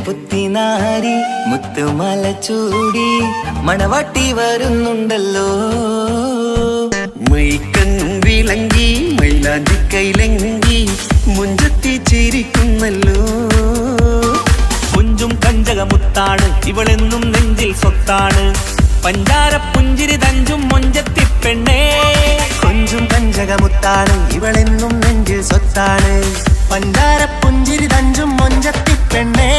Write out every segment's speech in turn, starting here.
പുത്തിനാരി മുത്തുമല ചൂടി മണവാട്ടി വരുന്നുണ്ടല്ലോ. മൈക്കണ്ണും വിളങ്ങി മൈലാഞ്ചി കൈലങ്കി മുഞ്ചത്തി ചിരിക്കുന്നല്ലോ. കുഞ്ചും കഞ്ചകമുത്താണ് ഇവളെന്നും നെഞ്ചിൽ സ്വത്താണ്. പഞ്ചാര പുഞ്ചിരി തഞ്ചും മൊഞ്ചത്തി പെണ്ണേ. കുഞ്ചും കഞ്ചകമുത്താണ് ഇവളെന്നും നെഞ്ചിൽ സ്വത്താണ്. പഞ്ചാര പുഞ്ചിരി തഞ്ചും മൊഞ്ചത്തി പെണ്ണേ.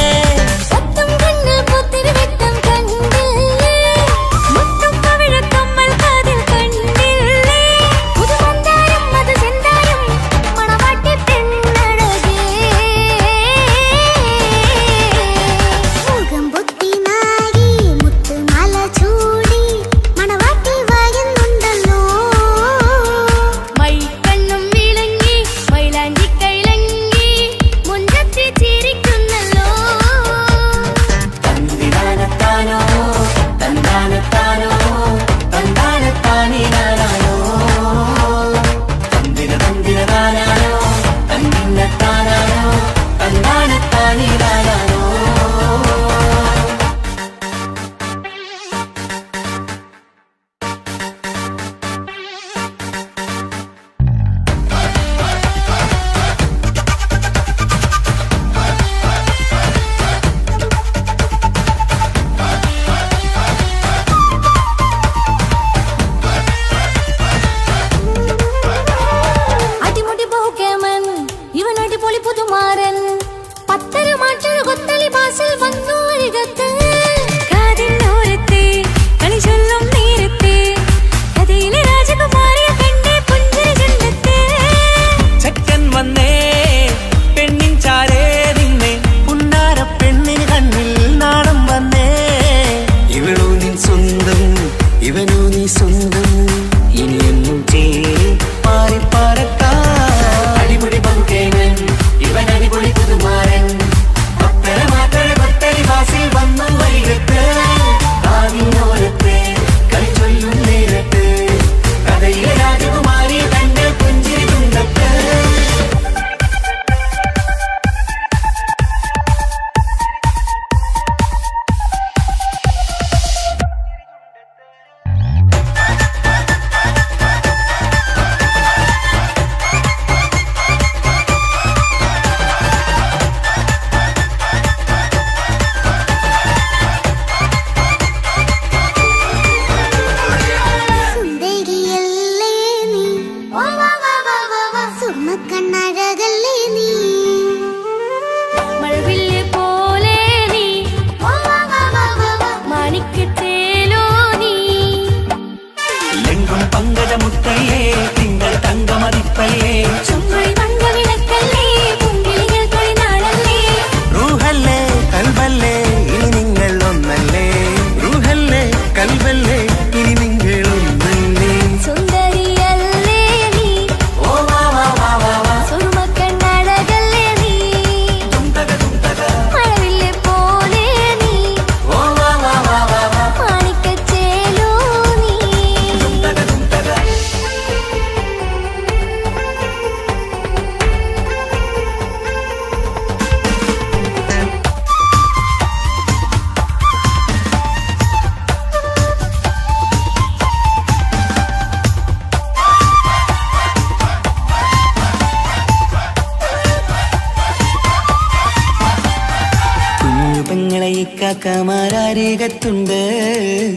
കാക്കമാരരികത്തുണ്ട്.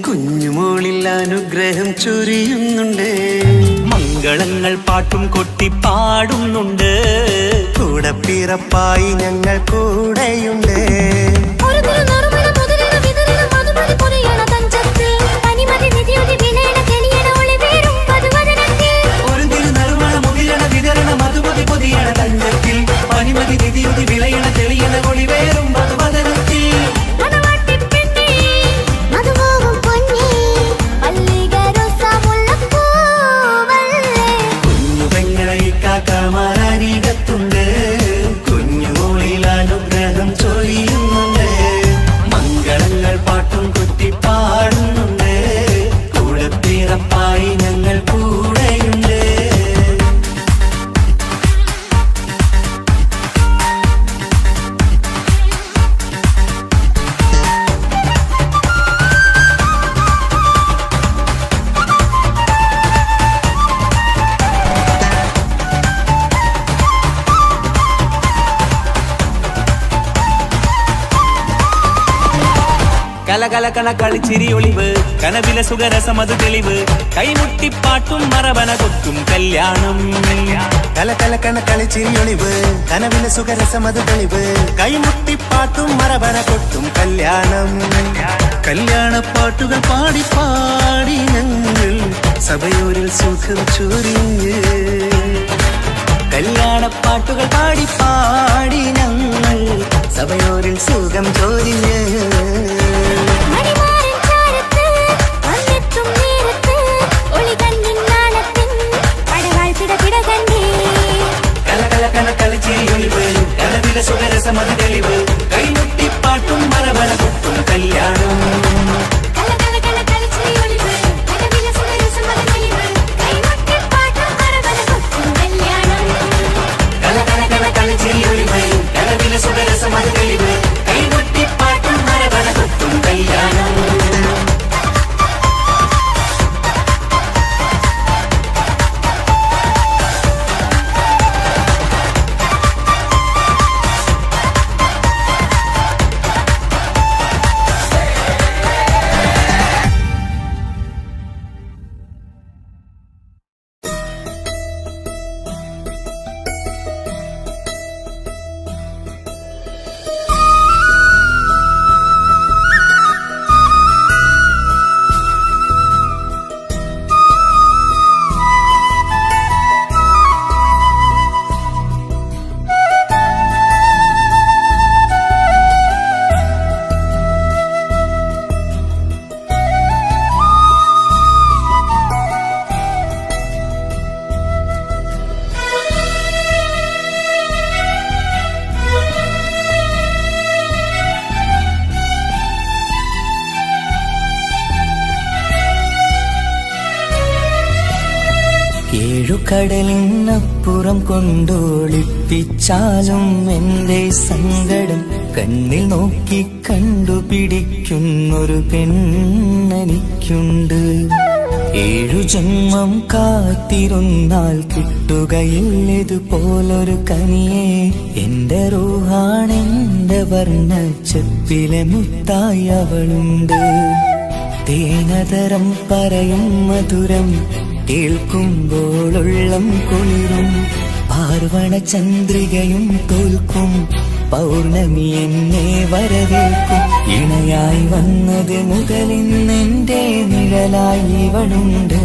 കുഞ്ഞുമോളിൽ അനുഗ്രഹം ചൊരിയുന്നുണ്ട്. മംഗളങ്ങൾ പാട്ടും കൊട്ടി പാടുന്നുണ്ട്. കൂടെ പിറപ്പായി ഞങ്ങൾ കൂടെയുണ്ട്. മധുമതി പൊതിയണ തഞ്ചത്തിൽ പനിമതി നിധിയുതി വിളയണ തെളിയണ ഒളിവേറും മധുവദന കലകലകണ കളിച്ചിരി ഒളിവ് കനവിലെ സുഖരസമത് തെളിവ് കൈമുട്ടിപ്പാട്ടും മറവന കൊത്തും കല്യാണം കലകലകണ കളിച്ചിരിയൊളിവ് കനവിലെ സുഖരസമത് തെളിവ് കൈമുട്ടിപ്പാട്ടും മറവന കൊട്ടും കല്യാണം കല്യാണപ്പാട്ടുകൾ പാടി പാടി ഞങ്ങൾ സഭയൂരിൽ സുഖം ചൊരിഞ്ഞ് കല്യാണപ്പാട്ടുകൾ പാടി പാടി ഞങ്ങൾ സഭയോരിൽ സുഖം ചൊരിഞ്ഞ് കളിച്ചിരിയൊളിവ് കനവിലെ സുഖരസമത് തെളിവ് കൈമുട്ടിപ്പാട്ടും മറവന കൊട്ടും കല്യാണം കളിച്ചിരിയൊളിവ് കനവിലെ സുഖരസമത് തെളിവ് കൈമുട്ടിപ്പാട്ടും മറവന കൊട്ടും കല്യാണം ഏഴുകടലിനപ്പുറം കൊണ്ടോളിപ്പിച്ചാലും എന്റെ സങ്കടം കണ്ണിൽ നോക്കി കണ്ടുപിടിക്കുന്നൊരു പെണ്ണെനിക്കുണ്ട്. 7 ജന്മം കാത്തിരുന്നാൽ കിട്ടുകയില്ലതുപോലൊരു കനിയെ. എന്റെ റൂഹാണെന്റെ വർണ്ണച്ചെപ്പിലെ മുത്തായി അവളുണ്ട്. തേനതരം പറയും മധുരം കേൾക്കുമ്പോളുള്ളം കുളിരും. പാർവണ ചന്ദ്രികയും തോൽക്കും പൗർണമി എന്നെ വരവേൽക്കും. ഇണയായി വന്നത് മുതലിന്നെന്റെ നിഴലായി ഇവളുണ്ട്.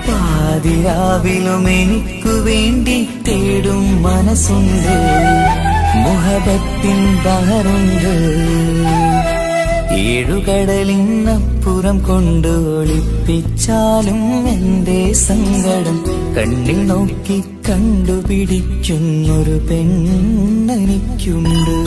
പാതിരാവിലും എനിക്കു വേണ്ടി തേടും മനസ്സുണ്ട്. മുഹബത്തിൻ ബഹറുണ്ട്. 7 കടലിനപ്പുറം കൊണ്ട് ഒളിപ്പിച്ചാലും എന്റെ സങ്കടം കണ്ണിൽ നോക്കി കണ്ടുപിടിക്കുന്നൊരു പെണ്ണെനിക്കുണ്ട്.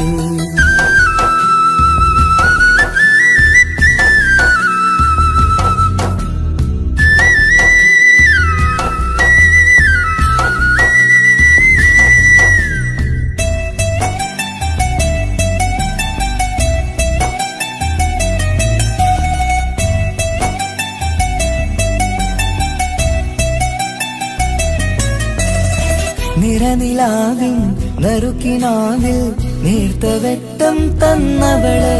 നിറനിലാവിൻ നറുക്കിനാവിൽ നേർത്ത വെട്ടം തന്നവള്.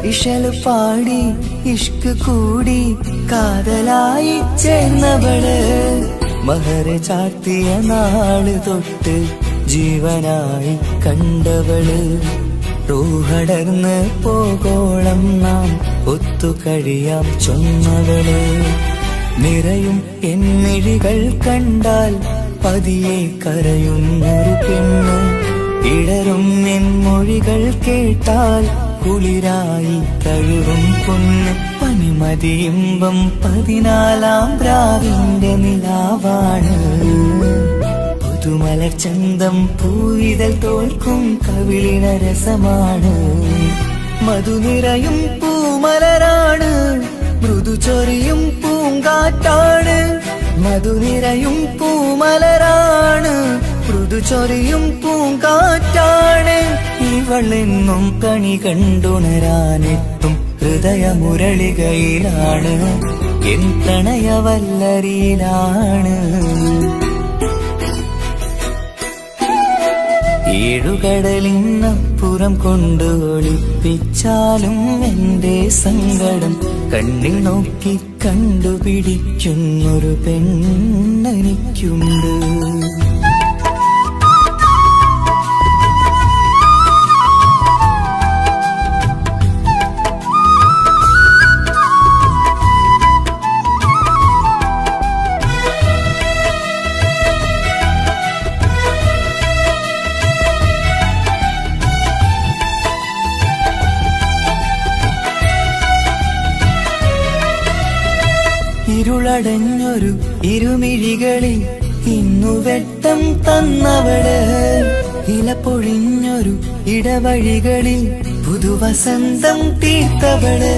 ഇഷല് പാടി ഇഷ്ക് കൂടി കാതലായി ചേർന്നവള്. മഹർ ചാർത്തിയ നാള് തൊട്ട് ജീവനായി കണ്ടവള്. റൂഹടർന്ന് പോകോളം നാം ഒത്തുകഴിയാം ചൊന്നവള്. നിറയും എന്നിഴികൾ കണ്ടാൽ പതിയെ കരയുന്നൊരു പെണ്ണ്. ഇടറും എൻ മൊഴികൾ കേട്ടാൽ കുളിരായി തഴുകും പൊന്ന്. പനിമതിയിമ്പം 14-ാം പ്രാവിന്റെ നിലാവാണ്. പുതുമലർ ചന്തം പൂവിതൽ തോൽക്കും കവിളിന രസമാണ്. മധുനിറയും പൂമലരാണ്. മൃദു ചൊരിയും പൂങ്കാറ്റാണ്. മധുനിറയും പൂമലരാണ്. മൃദു ചൊരിയും പൂങ്കാറ്റാണ്. ഇവളെന്നും കണി കണ്ടുണരാനെത്തും ഹൃദയമുരളികയിലാണ്. എൻ പ്രണയവല്ലരിയിലാണ്. ഏഴുകടലിനപ്പുറം കൊണ്ട് ഒളിപ്പിച്ചാലും എന്റെ സങ്കടം കണ്ണിൽ നോക്കി കണ്ടുപിടിക്കുന്നൊരു പെണ്ണെനിക്കുണ്ട്. ഇരുളടഞ്ഞൊരു ഇരുമിഴികളിൽ ഇന്നു വെട്ടം തന്നവള്, ഇല പൊഴിഞ്ഞൊരു ഇടവഴികളിൽ പുതുവസന്തം തീർത്തവള്.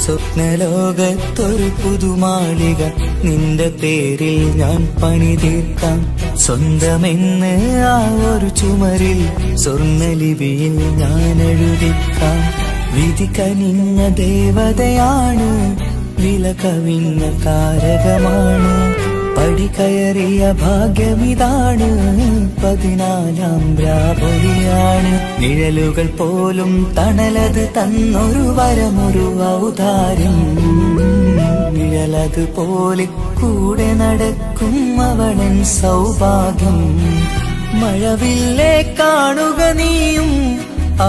സ്വപ്നലോകത്തൊരു പുതുമാളിക നിന്റെ പേരിൽ ഞാൻ പണി തീർക്കാം. സ്വന്തമെന്ന് ആ ഒരു ചുമരിൽ സ്വർണ്ണലിപിയിൽ ഞാൻ എഴുതിക്കാം. വിധി കനിഞ്ഞ ദേവതയാണ്, വില കവിഞ്ഞ താരകമാണ്. പടി കയറിയ ഭാഗ്യമിതാണ്, 14ാം രാപൊലിയാണ്. നിഴലുകൾ പോലും തണലത് തന്നൊരു വരമൊരു ഔദാര്യം. നിഴലത് പോലെ കൂടെ നടക്കും അവളൻ സൗഭാഗ്യം. മഴവില്ലേ കാണുക നീയും,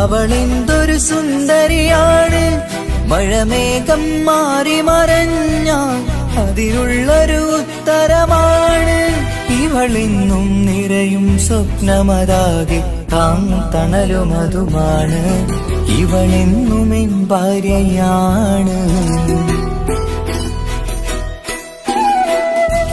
അവളെന്തൊരു സുന്ദരിയാണ്. മഴമേഘം മാറി മറഞ്ഞാൽ അതിനുള്ളൊരു ഉത്തരമാണ്. ഇവളിന്നും നിറയും സ്വപ്നമതാകെ തണലുമതുമാണ്. ഇവളെന്നും എൻ ഭാര്യയാണ്.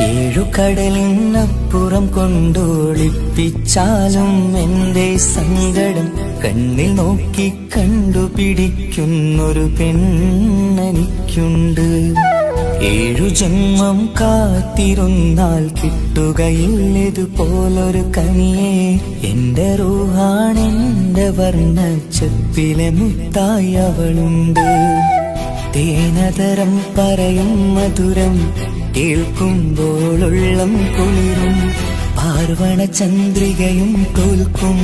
ഏഴുകടലിനപ്പുറം കൊണ്ടൊളിപ്പിച്ചാലും എന്റെ സങ്കടം കണ്ണിൽ നോക്കി കണ്ടുപിടിക്കുന്നൊരു പെണ്ണെനിക്കുണ്ട്. 7 ജന്മം കാത്തിരുന്നാൽ കിട്ടുകയില്ലതുപോലൊരു കനിയെ. എന്റെ റൂഹാണെന്റെ വർണ്ണച്ചപ്പിലെ മുത്തായി അവളുണ്ട്. തേനതരം പറയും മധുരം കേൾക്കുമ്പോളുള്ളം കുളിരും. പാർവണ ചന്ദ്രികയും തോൽക്കും,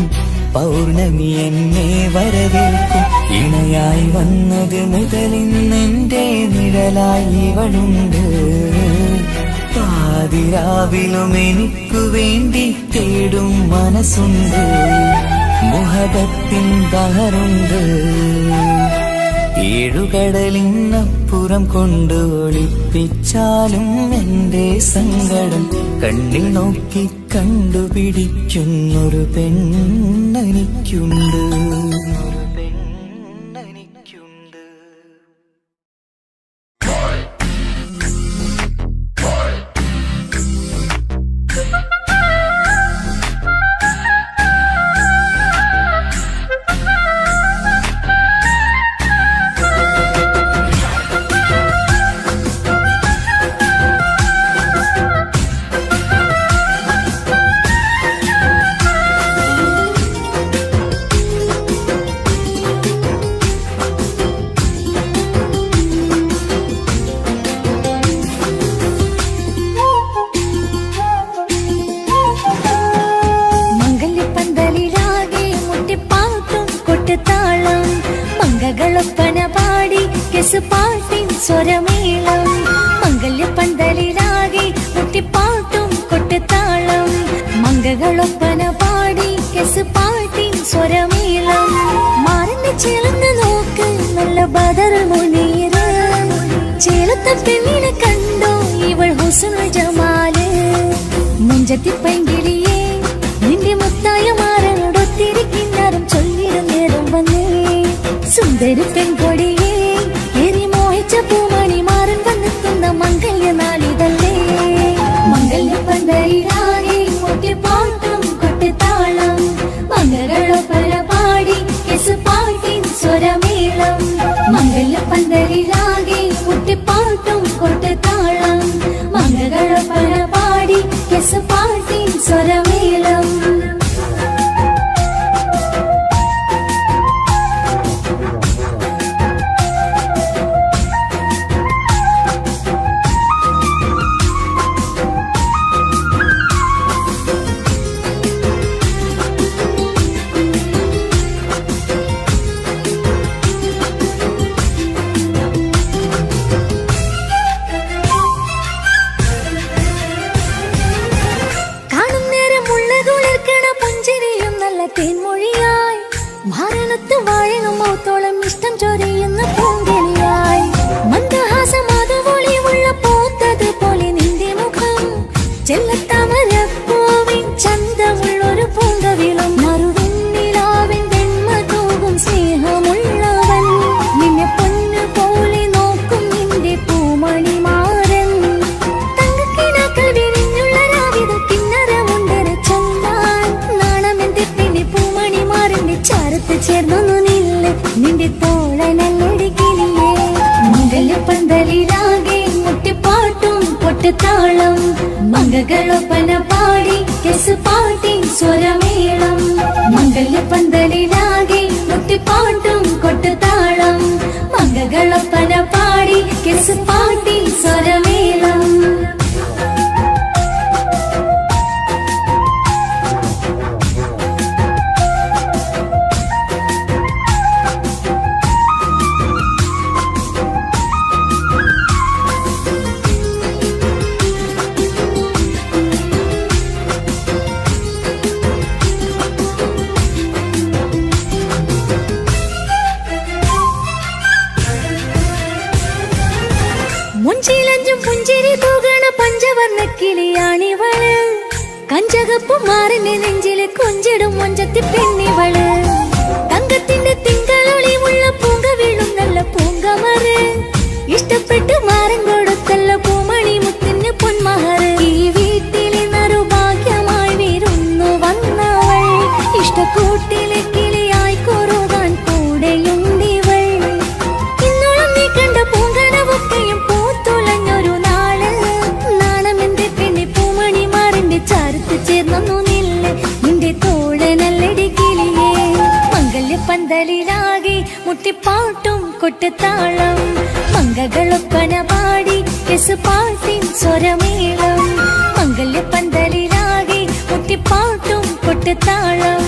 പൗർണമി എന്നെ വരവേൽക്കും. ഇണയായി വന്നത് മുതലിന്നെന്റെ നിഴലായി ഇവളുണ്ട്. പാതിരാവിലും എനിക്കു വേണ്ടി തേടും മനസ്സുണ്ട്. മുഹബത്തിൻ ബഹറുണ്ട്. ഏഴുകടലിനപ്പുറം കൊണ്ട് ഒളിപ്പിച്ചാലും എന്റെ സങ്കടം കണ്ണിൽ നോക്കി കണ്ടുപിടിക്കുന്നൊരു പെണ്ണെനിക്കുണ്ട്. പാട്ടിൻ സ്വരമേളം മംഗല്യപ്പന്തലിലാകെ മുട്ടിപ്പാട്ടും കൊട്ടുതാളം. മംഗകളൊപ്പന പാടി കെസ് പാട്ടിൻ സ്വരമേളം. മാറിന്റെ ചേർന്ന് നോക്ക് നല്ല ബദർ മുനീറ്. ചേലത്തെ പെണ്ണിനെ കണ്ടോ ഇവൾ ഹുസ്നുൽ ജമാല്. മുഞ്ചത്തി പൈങ്കിളിയെ നിന്റെ മുത്തായ മാറനോടൊത്തിരിക്കിന്നാരും ചൊല്ലിടും നേരം വന്നേ. സുന്ദരി പെൺകൊടിയെ പൂമണി മാറൻ വന്നെത്തുന്ന മംഗല്യ നാളിതല്ലേ. മംഗല്യപ്പന്തലിലാകെ മുട്ടിപ്പാട്ടും കൊട്ടുതാളം. മംഗളൊപ്പന പാടി കെസ് പാട്ടിൻ സ്വരമേളം. മംഗല്യപ്പന്തലിലാകെ മുട്ടിപ്പാട്ടും കൊട്ടുതാളം. മംഗളൊപ്പന പാടി കെസ് പാട്ടിൻ സ്വരമേളം. മാരണത്ത് വാഴണം മൗത്തോളം ഇഷ്ടം ചൊരിയുന്ന പൂങ്കിളിയായി മന്ദഹാസം അതുപൊളിയുള്ള പൂത്തത് പോലെ നിന്റെ മുഖം ചെല്ലത്താമരപ്പൂവിൻ ചന്തമുള്ളൊരു പൂങ്കവിളം മറുവെണ്ണിലാവിൻ വെണ്മ തൂകും സ്നേഹമുള്ളവൻ നിന്നെ പൊന്നു പോലെ നോക്കും നിന്റെ പൂമണിമാരൻ തങ്കക്കിനാക്കൾ വിരിഞ്ഞുള്ള രാവിത കിന്നരമുണ്ടര ചൊല്ലാൻ നാണമെന്റെ പെണ്ണെ പൂമണിമാരന്റെ ചാരത്ത് ചേർന്നൊന്നു നില്ല് നിന്റെ തോളനല്ലടിക്കില്ലേ മംഗല്യപ്പന്തലിലാകെ മുട്ടിപ്പാട്ടും പൊട്ടുതാളം മംഗകളൊപ്പന പാടി കെസ് പാട്ടി സ്വരമേളം മംഗല്യപ്പന്തലിലാകെ മുട്ടിപ്പാട്ടും കൊട്ടുതാളം മംഗകളൊപ്പന പാടി കെസ് പാട്ടി സ്വരമേളം മുഞ്ചിലഞ്ചും പുഞ്ചിരി തൂകണ പഞ്ചവർണ്ണ കിളിയാണിവള് കഞ്ചകപ്പും മാറിന്റെ നെഞ്ചില് കൊഞ്ചിടും മൊഞ്ചത്തി പെണ്ണിവള് തങ്കത്തിന്റെ തിങ്കളൊളിവുള്ള പൂങ്ക വീഴും നല്ല പൂങ്കമറ് ഇഷ്ടപ്പെട്ട് മാറൻ കൊടുത്തല്ല പൂമണി മുത്തിന് പൊന്മഹറ് ഈ വീട്ടിലെ നറുഭാഗ്യമായി വീരുന്നു വന്നവൾ ഇഷ്ടക്കൂട്ടിലെ കിളിയായി കൊറുകാൻ കൂടെയുണ്ടിവൾ ഇന്നോളം നീ കണ്ട പൂങ്കനവൊക്കെയും പൂത്തുലഞ്ഞൊരു നാള് നാണമെന്റെ പെണ്ണെ പൂമണിമാറിന്റെ ചാരത്ത് ചേർന്നു നില്ല് നിന്റെ തോളനല്ലടി കിളിയേ മംഗല്യപ്പന്തലിലാകെ മുട്ടിപ്പാട്ടും കൊട്ടുതാളം മംഗകളൊപ്പന പാടി കെസ് പാട്ടിൻ സ്വരമേളം മംഗല്യപ്പന്തലിലാകെ മുട്ടിപ്പാട്ടും കൊട്ടുതാളം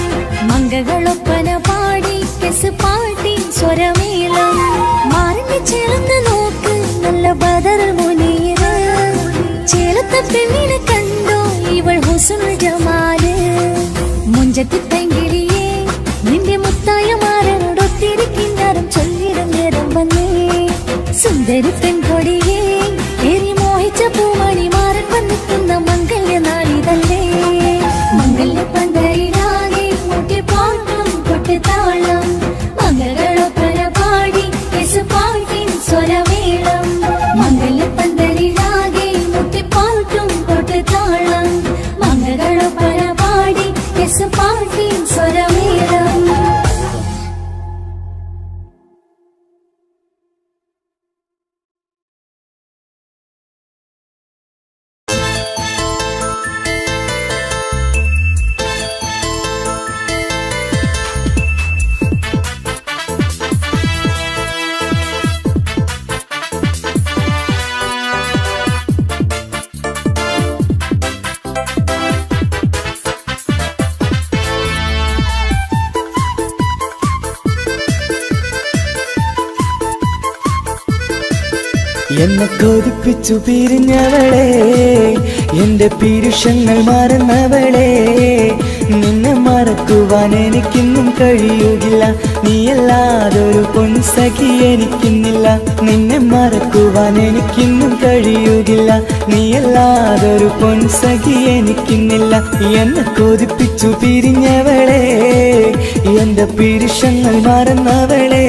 മംഗകളൊപ്പന പാടി കെസ് പാട്ടിൻ സ്വരമേളം മാറിന്റെ ചേർന്ന് നോക്ക് നല്ല ബദർ മുനീറ് ചേലത്തെ പെണ്ണിനെ കണ്ടോ ഇവൾ ഹുസ്നുൽ ജമാല് മുഞ്ചത്തി പെങ്കിളിയേ നിന്റെ മുത്തായ മാറനോടൊത്തിരിക്കിന്നാരം ചൊല്ലിടും നേരം വന്നേ സുന്ദരി പെൺകൊടിയേ ഏറി മോഹിച്ച പൂമണി മാറൻ വന്നെത്തുന്ന മംഗല്യ നാളിതല്ലേ മംഗല്യപ്പന്തലിലാകെ മുട്ടിപ്പാട്ടും കൊട്ടുതാളം മംഗളൊപ്പന പാടി കെസ് പാട്ടിൻ സ്വരമേളം മംഗല്യപ്പന്തലിലാകെ മുട്ടിപ്പാട്ടും കൊട്ടുതാളം മംഗളൊപ്പന പാടി കെസ് പാട്ടിൻ സ്വരമേളം എന്നെ കൊതിപ്പിച്ചു പിരിഞ്ഞവളെ എന്റെ പീരുഷങ്ങൾ മറന്നവളെ നിന്നെ മറക്കുവാൻ എനിക്കിന്നും കഴിയുകില്ല നീയല്ലാതൊരു പൊൻസഖി എനിക്കിന്നില്ല നിന്നെ മറക്കുവാൻ എനിക്കിന്നും കഴിയുകില്ല നീയല്ലാതൊരു പൊൻസഖി എനിക്കിന്നില്ല എന്നെ കൊതിപ്പിച്ചു പിരിഞ്ഞവളെ എന്റെ പീരുഷങ്ങൾ മറന്നവളെ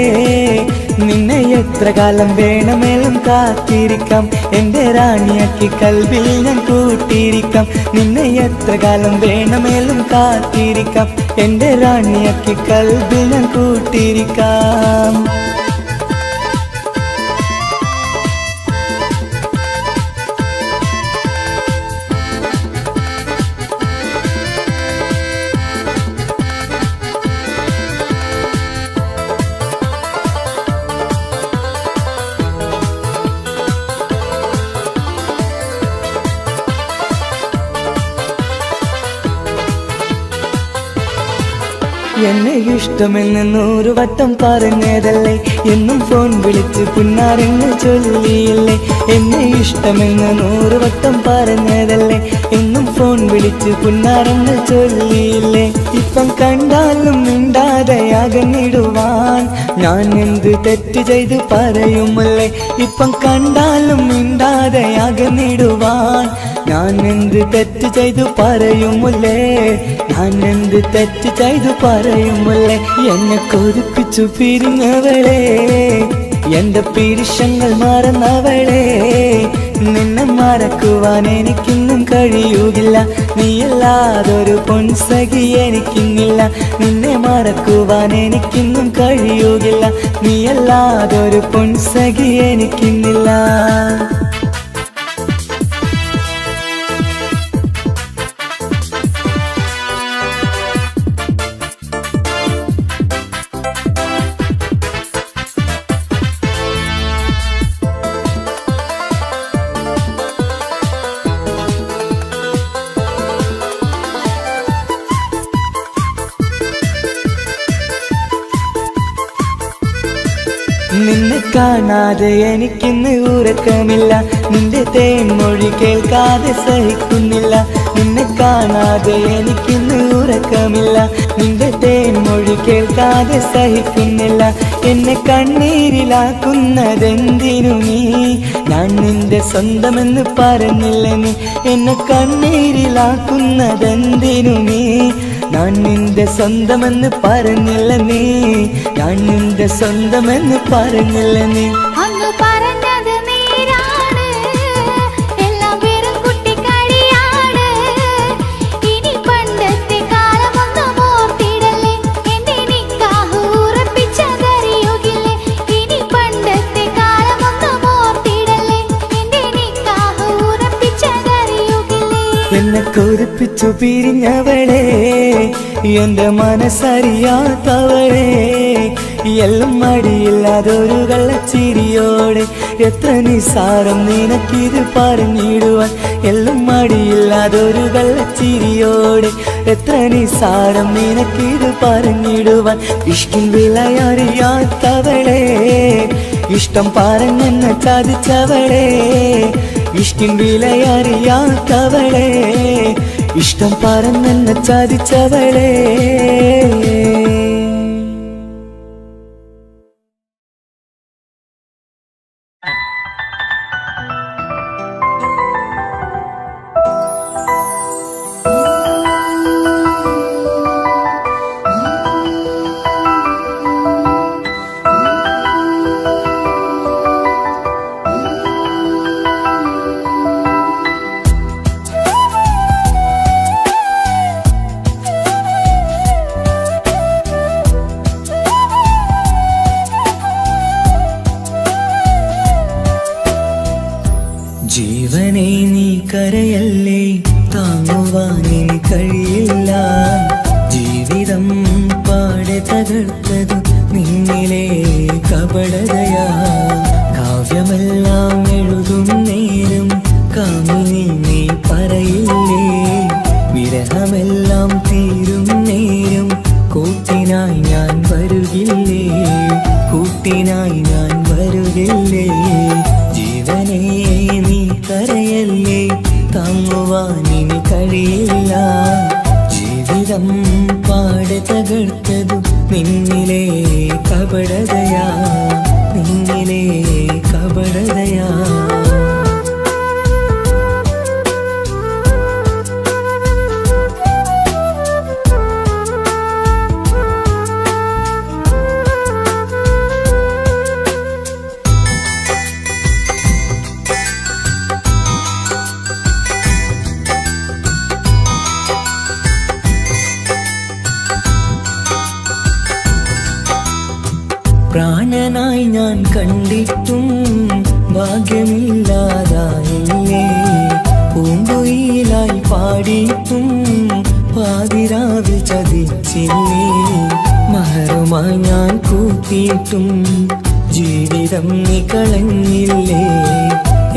നിന്നെ എത്ര കാലം വേണമെങ്കിലും കാത്തിരിക്കാം എന്റെ റാണിയാക്കി കൽവിൽ ഞാൻ കൂട്ടിയിരിക്കാം നിന്നെ എത്ര കാലം വേണമെങ്കിലും കാത്തിരിക്കാം എന്റെ റാണിയാക്കി കൽവിൽ ഞാൻ കൂട്ടിയിരിക്കാം എന്നെ ഇഷ്ടമെന്ന് 100 വട്ടം പറഞ്ഞതല്ലേ എന്നും ഫോൺ വിളിച്ച് പുന്നാരങ്ങൾ ചൊല്ലിയില്ലേ എന്നെ ഇഷ്ടമെന്ന് 100 വട്ടം പറഞ്ഞതല്ലേ എന്നും ഫോൺ വിളിച്ച് പുന്നാരങ്ങൾ ചൊല്ലിയില്ലേ ഇപ്പം കണ്ടാലും മിണ്ടാതെയാ അകന്നിടുവാൻ ഞാൻ എന്ത് തെറ്റ് ചെയ്ത് പറയുമല്ലേ ഇപ്പം കണ്ടാലും മിണ്ടാതെ അകന്നിടുവാൻ ഞാൻ എന്ത് തെറ്റ് ചെയ്തു പറയുമല്ലേ ഞാൻ എന്ത് തെറ്റ് ചെയ്തു പറയുമല്ലേ എന്നെ കൊതിപ്പിച്ചു പിരിഞ്ഞവളെ എന്റെ പിരിശങ്ങൾ മറന്നവളെ നിന്നെ മറക്കുവാൻ എനിക്കിന്നും കഴിയുകില്ല നീയല്ലാതൊരു പൊൻസഖി എനിക്കിന്നില്ല നിന്നെ മറക്കുവാൻ എനിക്കിന്നും കഴിയുകില്ല നീയല്ലാതൊരു പൊൻസഖി എനിക്കിന്നില്ല നിന്നെ കാണാതെ എനിക്കിന്ന് ഉറക്കമില്ല നിന്റെ തേൻമൊഴി കേൾക്കാതെ സഹിക്കുന്നില്ല നിന്നെ കാണാതെ എനിക്കിന്ന് ഉറക്കമില്ല നിന്റെ തേൻമൊഴി കേൾക്കാതെ സഹിക്കുന്നില്ല എന്നെ കണ്ണീരിലാക്കുന്നതെന്തിനു നീ ഞാൻ നിന്റെ സ്വന്തമെന്ന് പറഞ്ഞില്ല നീ എന്നെ കണ്ണീരിലാക്കുന്നതെന്തിനു നീ ഞാൻ നിന്റെ സ്വന്തമെന്ന് പറഞ്ഞില്ല നീ ഞാൻ നിന്റെ സ്വന്തമെന്ന് പറഞ്ഞില്ല നീ അങ്ങ് പറഞ്ഞത് നേരാണ് എല്ലാം വെറും കുട്ടിക്കളിയാണ് ഇനി പണ്ടത്തെ കാലമൊന്നും ഓർത്തിടല്ലേ എന്റെ നിക്കാഹ് ഉറപ്പിച്ചതറിയുകില്ലേ ഇനി പണ്ടത്തെ കാലമൊന്നും ഓർത്തിടല്ലേ എന്റെ നിക്കാഹ് ഉറപ്പിച്ചതറിയുകില്ലേ എന്നെ കൊതിപ്പിച്ചു പിരിഞ്ഞവളെ എന്റെ മനസ്സറിയാത്തവളെ എല്ലാം മടിയില്ലാതൊരു കള്ളച്ചിരിയോടെ എത്ര നിസാരം നിനക്കിത് പറഞ്ഞിടുവാൻ എല്ലാം മടിയില്ലാതൊരു കള്ളച്ചിരിയോടെ എത്ര നിസാരം നിനക്കിത് പറഞ്ഞിടുവാൻ ഇഷ്കിൻ വിലയറിയാത്തവളെ ഇഷ്ടം പറഞ്ഞെന്നെ ചതിച്ചവളെ ഇഷ്കിൻ വിലയറിയാത്തവളെ ഇഷ്ടം പറഞ്ഞെന്നെ ചതിച്ചവളെ ജീവനെ നീ കരയല്ലേ താങ്ങുവാനിനി കഴിയില്ല ജീവിതം പാടെ തകർത്തത് നിന്നിലെ കപടതയാ കാവ്യമെല്ലാം എഴുതും നേരം കാമിനി നീ പറയില്ലേ വിരഹമെല്ലാം തീരും നേരം കൂട്ടിനായി ഞാൻ വരുകില്ലേ കൂട്ടിനായി ഞാൻ വരുകില്ലേ ജീവനേ നീ കരയല്ലേ താങ്ങുവാനിനി കഴിയില്ല ജീവിതം പാടെ തകർത്തതു നിന്നിലെ കപടതയാ നിന്നിലെ കപടതയാ പ്രാണനായി ഞാൻ കണ്ടിട്ടും ഭാഗ്യമില്ലാതായില്ലേ പൂങ്കുയിലായി പാടിയിട്ടും പാതിരാവിൽ ചതിച്ചില്ലേ മഹറുമായി ഞാൻ കൂട്ടിയിട്ടും ജീവിതം നീ കളഞ്ഞില്ലേ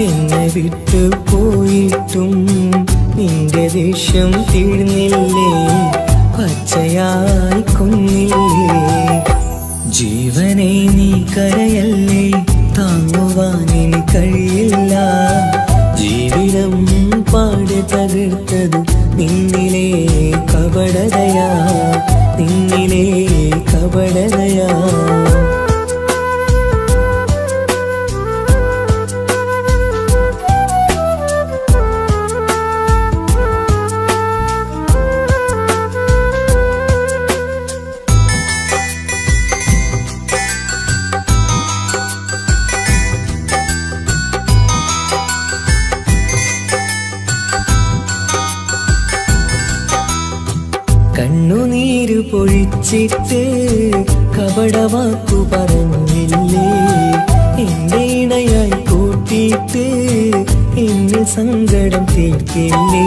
എന്നെ വിട്ടു പോയിട്ടും നിന്റെ ദേഷ്യം തീർന്നില്ലേ പച്ചയായി കൊന്നില്ലേ ജീവനെ നീ കരയല്ലേ താങ്ങുവാനിനി കഴിയില്ല ജീവിതം പാടെ തകർത്തത് നിന്നിലെ കപടതയാ നിന്നിലെ കപട വിളിച്ചിട്ട് കപടവാക്കു പറഞ്ഞില്ലേ, എന്റെ ഇണയായി കൂട്ടിയിട്ട് എന്നിൽ സങ്കടം തീർക്കില്ലേ.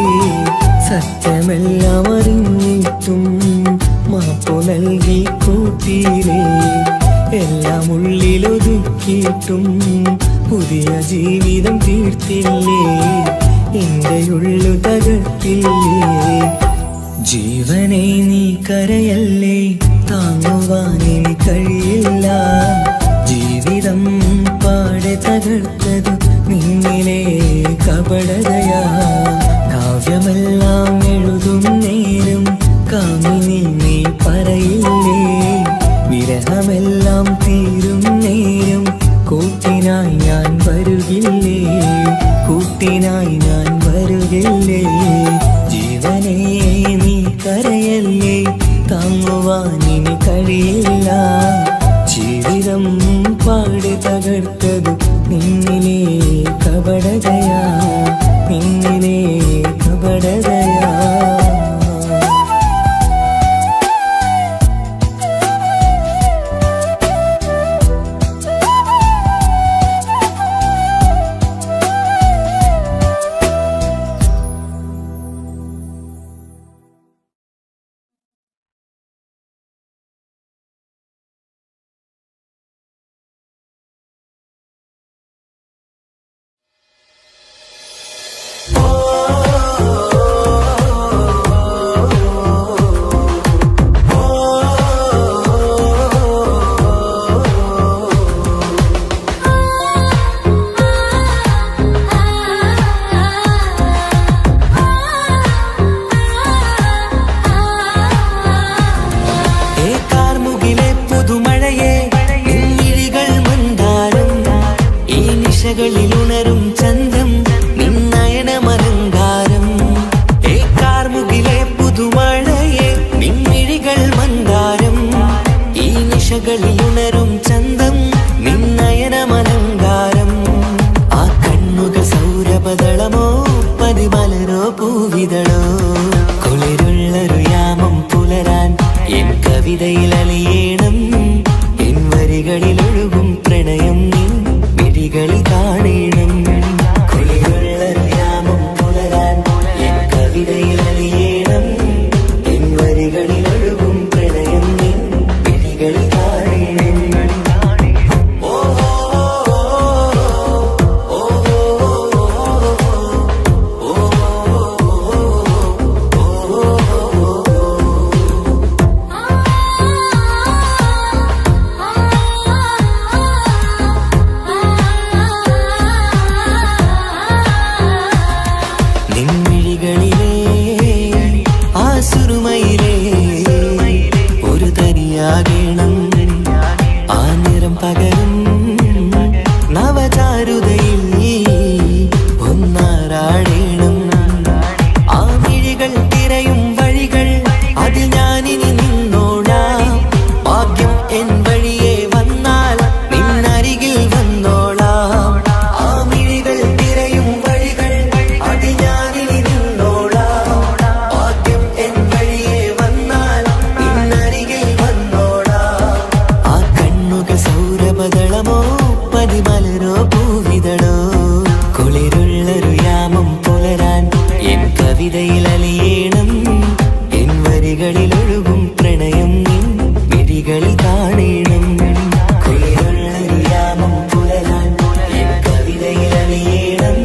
സത്യമെല്ലാം അറിഞ്ഞിട്ടും മാപ്പു നൽകി കൂട്ടിയില്ലേ, എല്ലാം ഉള്ളിലൊതുക്കിയിട്ടും പുതിയ ജീവിതം തീർത്തില്ലേ, എന്റെ ഉള്ളു തകർത്തില്ലേ. ജീവനെ നീ കരയല്ലേ, താങ്ങുവാനിനി കഴിയില്ല. ജീവിതം പാടെ തകർത്തത് നിന്നിലെ കപടതയാ. കാവ്യമെല്ലാം എഴുതും നേരം കാമിനി നീ പറയില്ലേ, വിരഹമെല്ലാം തീരും നേരം കൂട്ടിനായി ഞാൻ വരുകില്ലേ, കൂട്ടിനായി ഞാൻ വരുകില്ലേ. ജീവനെ നീ കരയല്ലേ, താങ്ങുവാനിനി കഴിയില്ല. ജീവിതം പാടെ തകർത്തത് നിന്നിലെ കപടതയാ, നിന്നിലെ കപടതയാ. ിലുണരും ചന്തം നിന്നയനമലങ്കാരം. കാർമുകിലെ പുതുമഴയെ നിൻമിഴികൾ മന്ദാരം. ഈ നിശകളിലുണരും ചന്തം നിന്നയനമലങ്കാരം. ആ കണ്ണുകൾ സൗരഭദളമോ പതിമലരോ പൂവിതളോ. കുളിരുള്ളൊരു യാമം പുലരാൻ എൻ കവിതയിൽ അലിയേണം. എൻ വരികളിലൊഴുകും പ്രണയം നിൻ മിഴികളിൽ കാണണം. കുളിരുള്ളൊരു യാമം പുലരാൻ എൻ കവിതയിൽ അലിയേണം. എൻ വരികളിലൊഴുകും പ്രണയം നിൻ മിഴികളിൽ കാണണം. ഒരു തരിയാകണം ആ നിറം പകരും നവചാരുതയിൽ ഒന്നാറാടേണം. ആ മിഴികൾ തിരയും വഴികൾ അതിൽ ഞാനിനി നിന്നോളാം. ഭാഗ്യം എൻ വഴിയെ വന്നാൽ നിന്നരികിൽ വന്നോളാം. ആ മിഴികൾ തിരയും വഴികൾ അതിൽ ഞാനിനി നിന്നോളാം. ഭാഗ്യം എൻ വഴിയെ വന്നാൽ നിന്നരികിൽ വന്നോളാം. ആ കണ്ണുകൾ സൗരഭദളമോ പതിമലരോ പൂവിതളോ. കുളിരുള്ളൊരു യാമം പുലരാൻ എൻ കവിതയിൽ അലിയേണം. എൻ വരികളിലൊഴുകും പ്രണയം നിൻ മിഴികളിൽ കാണണം. കുളിരുള്ളൊരു യാമം പുലരാൻ എൻ കവിതയിൽ അലിയേണം.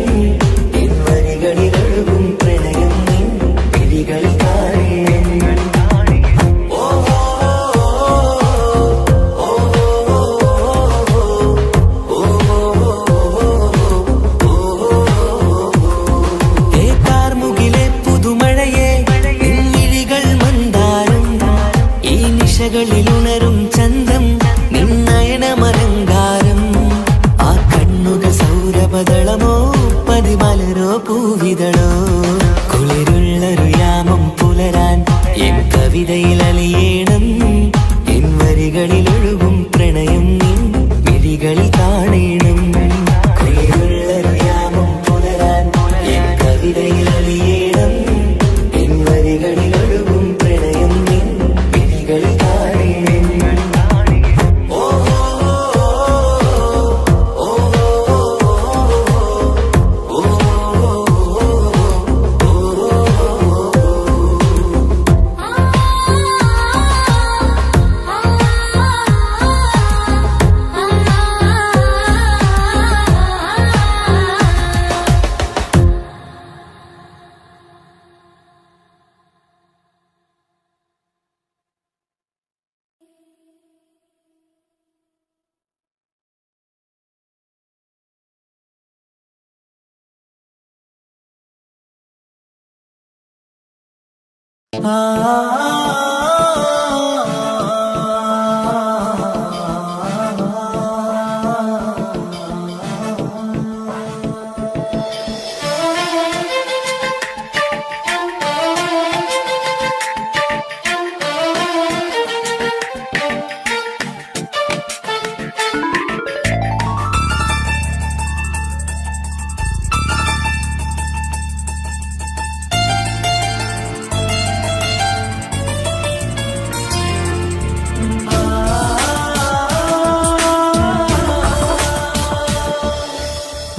എൻ വരികളിലൊഴുകും പ്രണയം നിൻ മിഴികളിൽ കാണണം. കാർമുകിലെ പുതുമഴയെ നിൻമിഴികൾ മന്ദാരം. ഈ നിശകളിലുണരും ചന്തം നിന്നയനമലങ്കാരം. ആ കണ്ണുകൾ സൗരഭദളമോ പതിമലരോ പൂവിതളോ. കുളിരുള്ളൊരു യാമം പുലരാൻ എൻ കവിതയിൽ അലിയേണം. എൻ വരികളിലൊഴുകും പ്രണയം നിൻ മിഴികളിൽ കാണണം. കുളിരുള്ളൊരു യാമം പുലരാൻ എൻ കവിതയിൽ അലിയേണം. എൻ വരികളിലൊഴുകും പ്രണയം നിൻ മിഴികളിൽ കാണണം.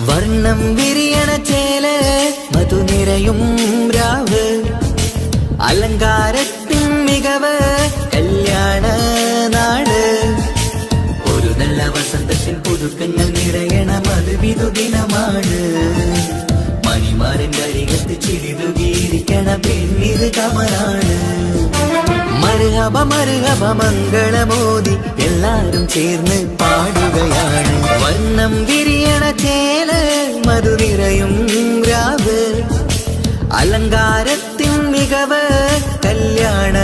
വർണ്ണം വിരിയണ ചേല മധുനിരയും രാവ് അലങ്കാരത്തിൻ മികവ് കല്യാണ നാട് ഒരു നല്ല വസന്തത്തിൻ പുതുക്കങ്ങൾ നിറയണ മധുവിധു ദിനമാണ് മണിമാരന്റെ അരികത്ത് ചിരിതുകീരിക്കണ പെണ്ണിത് കമലാണ് മർഹബ മർഹബ മംഗളമോദി എല്ലാരും ചേർന്ന് പാടുകയാണ് വർണ്ണം വിരിയണ ചേല മധുനിരയും രാവ് അലങ്കാരത്തിൻ മികവ് കല്യാണ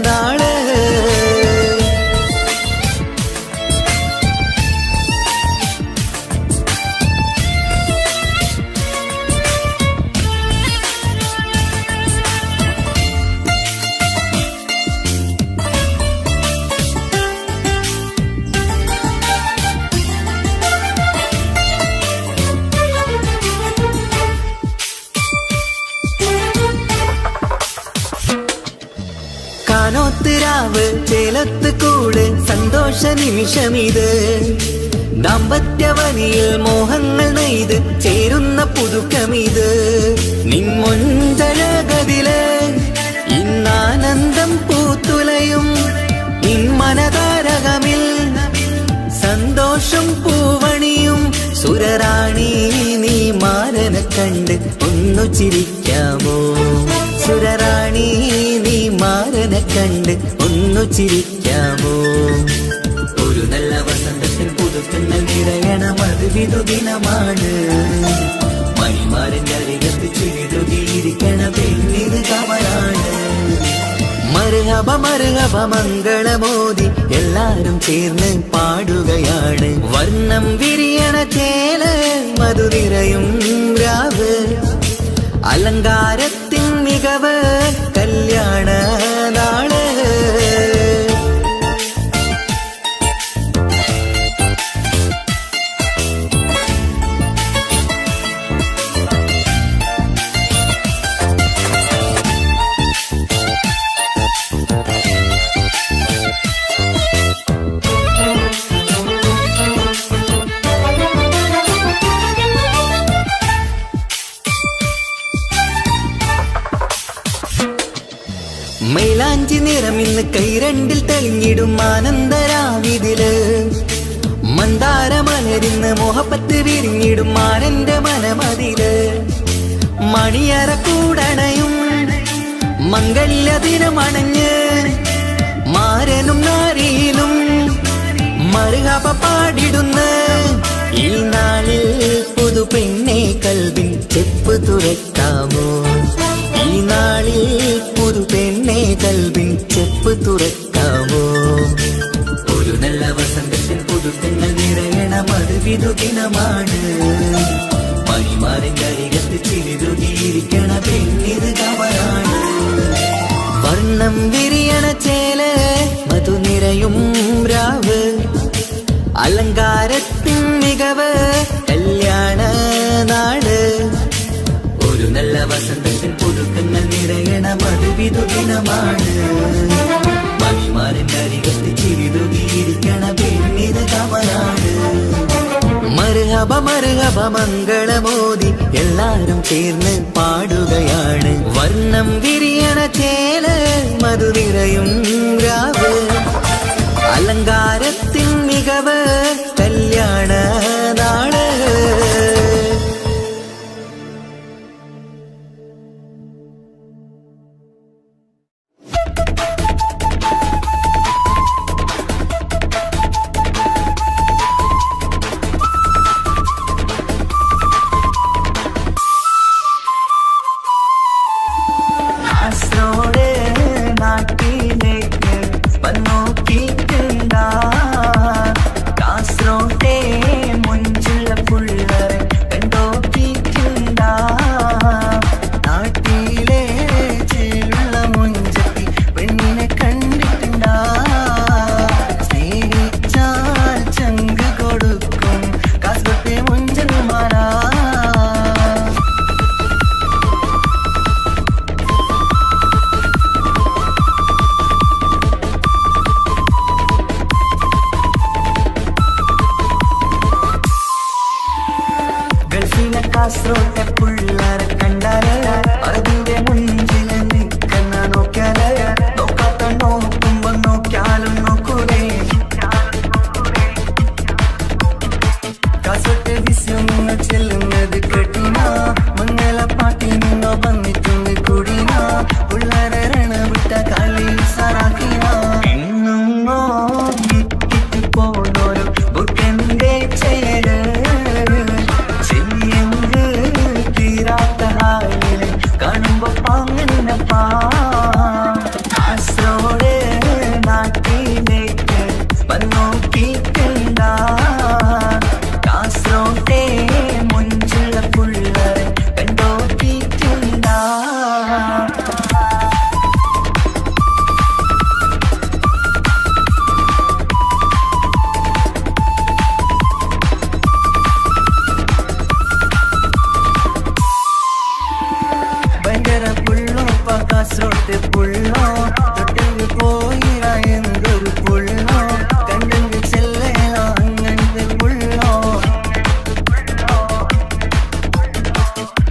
നാള് കാനോത്തിരാവ് ചേലത്ത് കൂട് സന്തോഷ നിമിഷമിത് ദാമ്പത്യവനിയിൽ മോഹങ്ങൾ നെയ്ത് ചേരുന്ന പുതുക്കമിത് നിൻമൊഞ്ചഴകതില് ഇന്നാനന്ദം പൂത്തുലയും ഇൻമനതാരകമിൽ സന്തോഷം പൂവണിയും സുരറാണി നീ മാരനെ കണ്ട് ഒന്നു ചിരിക്കാമോ സുരറാണി നീ മാരനെ കണ്ട് ഒന്നു ചിരിക്കാമോ ഒരു നല്ല വസന്തത്തിൽ പുതുക്കങ്ങൾ നിറയണ മധുവിധു ദിനമാണ് മണിമാരന്റെ അരികത്ത് ചിരിതുകീരിക്കണ പെണ്ണിത് കമലാണ് മർഹബ മർഹബ മംഗളമോദി എല്ലാരും ചേർന്ന് പാടുകയാണ് വർണ്ണം വിരിയണ ചേല മധുനിരയും രാവ് അലങ്കാരത്തിൻ മികവ് കല്യാണ നാള് മൈലാഞ്ചി നിറമിന്ന് കൈരണ്ടിൽ തെളിഞ്ഞിടും ആനന്ദരാവിതില് മന്ദാരമലരിന്ന് മോഹപ്പത്ത് വിരിഞ്ഞിടും മാനന്റെ മനമതില് മണിയറ കൂടണയും മംഗല്യ ദിനമണഞ്ഞ് മാരനും നാരിയിലും മർഹബ പാടിടുന്ന ഈ നാളിൽ പുതു പെണ്ണെ കൽവിൻ ചെപ്പ് തുറക്കാമോ ഈ നാളിൽ പുതു പെണ്ണെ കൽവിൻ ചെപ്പ് തുറക്കാമോ ഒരു നല്ല വസന്തത്തിൽ പുതുക്കങ്ങൾ നിറയണ മധുവിധു ദിനമാണ് മണിമാരന്റെ അരികത്ത് ചിരിതുകീരിക്കണ പെണ്ണിത് കമലാണ് വർണ്ണം വിരിയണ ചേല മധുനിരയും രാവ് അലങ്കാരത്തിൻ മികവ് കല്യാണ നാട് ഒരു നല്ല വസന്തത്തിൽ പുതുക്കങ്ങൾ നിറയണ മധുവിധു ദിനമാണ് മണിമാരന്റെ അരികത്ത് ചിരിതുകീരിക്കണ പെണ്ണിത് കമലാണ് മർഹബ മർഹബ മംഗളമോദി എല്ലാരും ചേർന്ന് പാടുകയാണ് വർണ്ണം വിരിയണ ചേല മധുനിരയും രാവ് അലങ്കാരത്തിൻ മികവ് കല്യാണ നാള് Asrode കാസർഗോട്ടെ പിള്ളേരെ കണ്ടാല് അതിന്റെ മുഞ്ചിൽ നിൽക്കുന്ന നോക്കിയാല് നോക്കാത്ത നോക്കുമ്പോ നോക്കിയാലും നോക്കൂലേ കാസർഗോട്ടെ വിസ്യങ്ങൾ ചെല്ലുന്നത് കേട്ടിന മംഗള പാട്ടിൽ നിന്നോ വന്നിട്ടുണ്ട് കൂടിന പിള്ളേരെ രണ വിട്ട കളി സാറാക്കിന എങ്ങോ ഇട്ടിട്ട് പോണോരു ബുട്ടന്റെ ചേര് ചെയ്യങ്ക് തീരാത്ത ഹാലില് കാണുമ്പോ പാങ്ങനപ്പാ കാസർഗോഡ് നാട്ടിലേക്ക് വന്നോക്കിട്ടുണ്ട കാസർഗോട്ടെ മുഞ്ചുള്ള പിള്ളേരെ കണ്ടോക്കിട്ടുണ്ട ഭയങ്കര പുള്ളോ കാസർഗോട്ടെ പുള്ളോ തൊട്ടെങ്കിൽ പോയിര എന്തൊരു പുള്ളോ കണ്ടെങ്കിൽ ചെല്ലലോ അങ്ങനത്തെ പുള്ളോ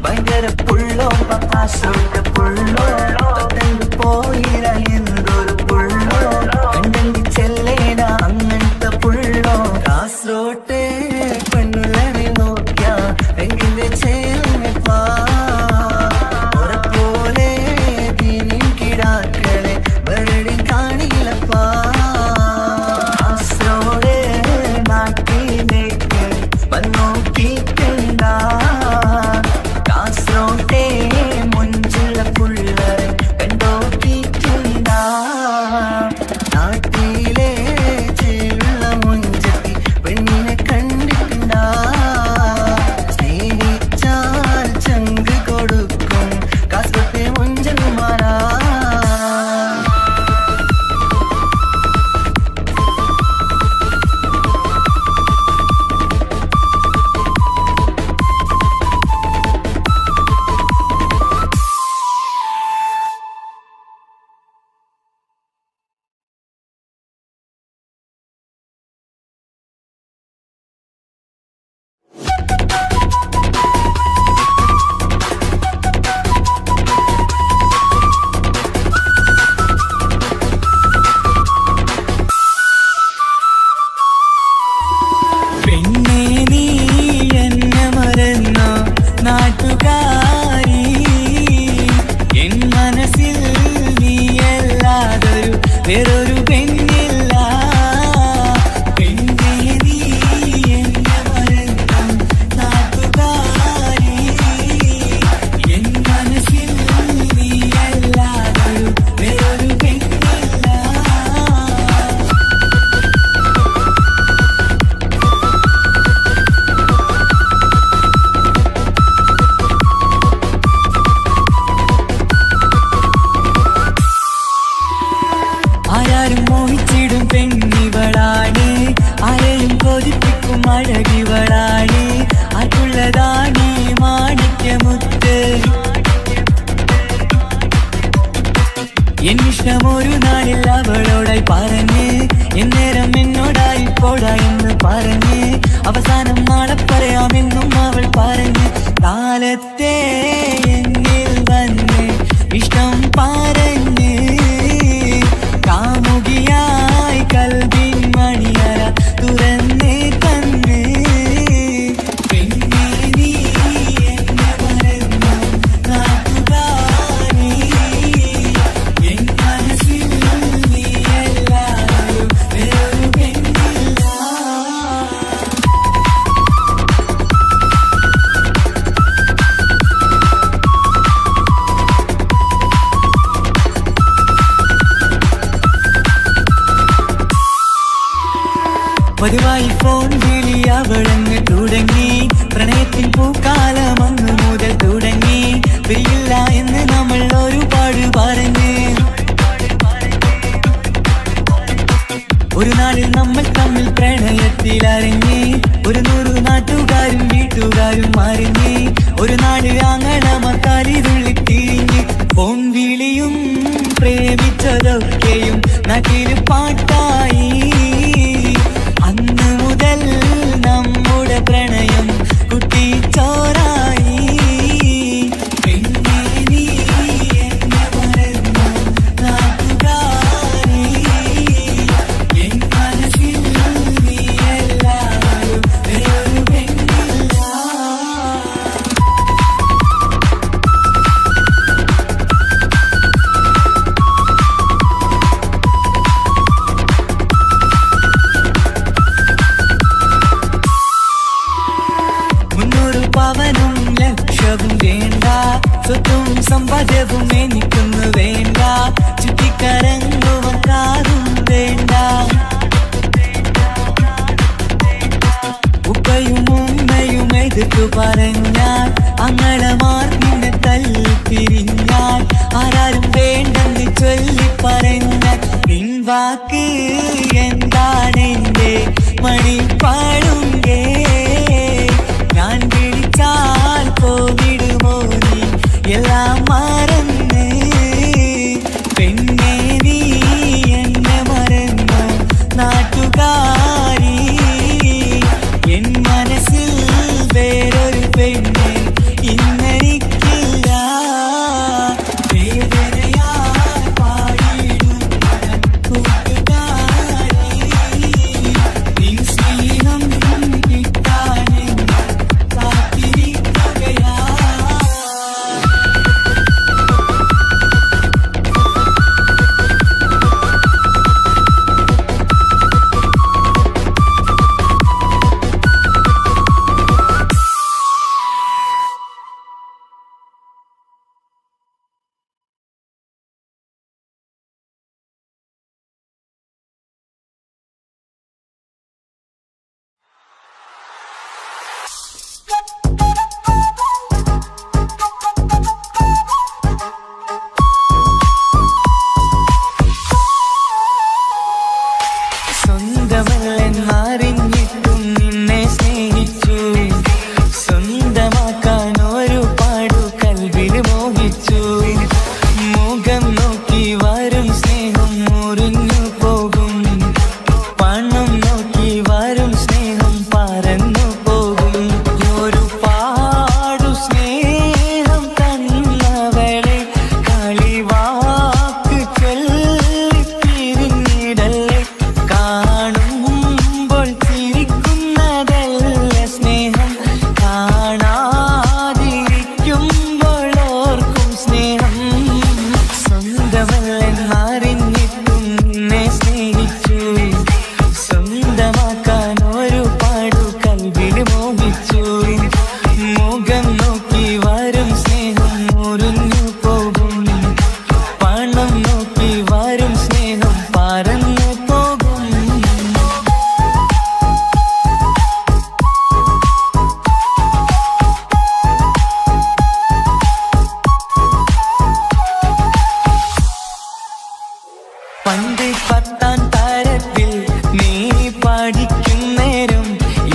ഭയങ്കര പുള്ളോ കാസർഗോട്ടെ പുള്ളോ തൊട്ടെങ്കിൽ പോയിര എന്തൊരു പുള്ളോ കണ്ടെങ്കിൽ ചെല്ലല അങ്ങനത്തെ പുള്ളോ കാസർഗോട്ടെ പെണ്ണുള്ളവരെ നോക്കിയ എങ്കിന്റെ ചേർന്നപ്പാ കാസർഗോട്ടെ മുഞ്ചുള്ള പിള്ളേരെ കണ്ടോക്കിട്ടുണ്ട നാട്ടിലെ ചേലുള്ള മുഞ്ചത്തി പെണ്ണിനെ കണ്ടിട്ടുണ്ട സ്നേഹിച്ചാൽ ചങ്ക് കൊടുക്കും കാസർഗോട്ടെ മുഞ്ചന്മാരാ പെണ്ണേ നീ എന്നെ മറന്നോ നാട്ടുകാരി എൻ മനസ്സിൽ നീയല്ലാതൊരു വേറൊരു പെണ്ണില്ല പെണ്ണേ നീ എന്നെ മറന്നോ നാട്ടുകാരി എൻ മനസ്സിൽ നീയല്ലാതൊരു വേറൊരു പെണ്ണില്ല ആരാരും മോഹിച്ചിടും പെണ്ണിവളാണ് ആരെയും കൊതിപ്പിക്കും അഴകിവളാണ് ആർക്കുള്ളതാണ് മാണിക്യമുത്ത് എന്നിഷ്ടം ഒരു നാളിൽ അവളോടായി പറഞ്ഞ് എന്നേരം എന്നോടായി പോടാ എന്ന് പറഞ്ഞ് അവസാനം നാളെ പറയാമെന്നും അവൾ പറഞ്ഞ് കാലത്തെ എന്നിൽ വന്ന് ഇഷ്ടം പറഞ്ഞ് കാമുകിയായി കൽവിൻ മണിയറ തുറന്ന് തന്ന് പെണ്ണേ നീ എന്നെ മറന്നോ നാട്ടുകാരി എൻ മനസ്സിൽ നീയല്ലാതൊരു വേറൊരു പെണ്ണില്ല പതിവായി ഫോൺ വിളി അവളങ്ങ് തുടങ്ങി പ്രണയത്തിൻ പൂക്കാലം അന്ന് മുതൽ തുടങ്ങി പിരിയില്ല എന്ന് നമ്മൾ ഒരുപാട് പറഞ്ഞ് ഒരു നാളിൽ നമ്മൾ തമ്മിൽ പ്രണയത്തിൽ അറിഞ്ഞ് ഒരു 100 നാട്ടുകാരും വീട്ടുകാരും അറിഞ്ഞ് ഒരു നാട് ആങ്ങളമക്കാലിതുള്ളി തിരിഞ്ഞ് ഫോൺ വിളിയും പ്രേമിച്ചതൊക്കെയും നാട്ടിൽ പാട്ടായി അന്ന് മുതൽ നമ്മുടെ പ്രണയം കുട്ടിച്ചോറായി പദവും എനിക്കൊന്നു വേണ്ട, ചുറ്റിക്കറങ്ങുവാൻ കാറും വേണ്ട. ഉപ്പയും ഉമ്മയും എതിർത്തു പറഞ്ഞാൽ, അങ്ങളമാർ നിന്നെ തല്ലിപ്പിരിഞ്ഞാൽ, ആരാരും വേണ്ടെന്ന് ചൊല്ലി പറഞ്ഞാൽ, നിൻ വാക്ക് എന്താണെന്റെ മണിപ്പാടുങ്കേ. ഞാൻ വിളിച്ചാൽ പോവിടുമോ നീ എല്ലാം മറന്ന്? പെണ്ണേ നീ എന്നെ മറന്നു നാട്ടുകാരി, എൻ മനസ്സിൽ വേറൊരു പെണ്ണ് ഇന്നെനിക്കില്ല. വേദനയാൽ പാടിയിടുന്ന കൂട്ടുകാരി, നിൻ സ്നേഹം കിട്ടാൻ കാത്തിരിക്കുകയാ. സ്വന്തമല്ലെന്നറിഞ്ഞിട്ടും നിന്നെ സ്നേഹിച്ചു, സ്വന്തമാക്കാൻ ഒരുപാടു കൽവിൽ മോഹിച്ചു. മുഖം നോക്കി വരും സ്നേഹം മുറിഞ്ഞു പോകും, പണം നോക്കി വരും സ്നേഹം പറന്നു പോകും. ഒരുപാടു സ്നേഹം തന്നവളെ കളിവാക്ക് ചൊല്ലി പിരിഞ്ഞിടല്ലേ. കാണുമ്പോൾ ചിരിക്കുന്നതല്ല സ്നേഹം, കാണാതിരിക്കുമ്പോൾ ഓർക്കും സ്നേഹം. സ്വന്തമല്ലെന്നറിഞ്ഞിട്ടും നിന്നെ സ്നേഹിച്ചു, സ്വന്തമാക്കാൻ ഒരുപാടു കൽവിൽ മോഹിച്ചു. മുഖം നോക്കി വരും സ്നേഹം മുറിഞ്ഞു പോകും, പണം നോക്കി വരും സ്നേഹം പറന്നു പോകും. പണ്ട് 10ാം തരത്തിൽ നീ പഠിക്കുന്നേരം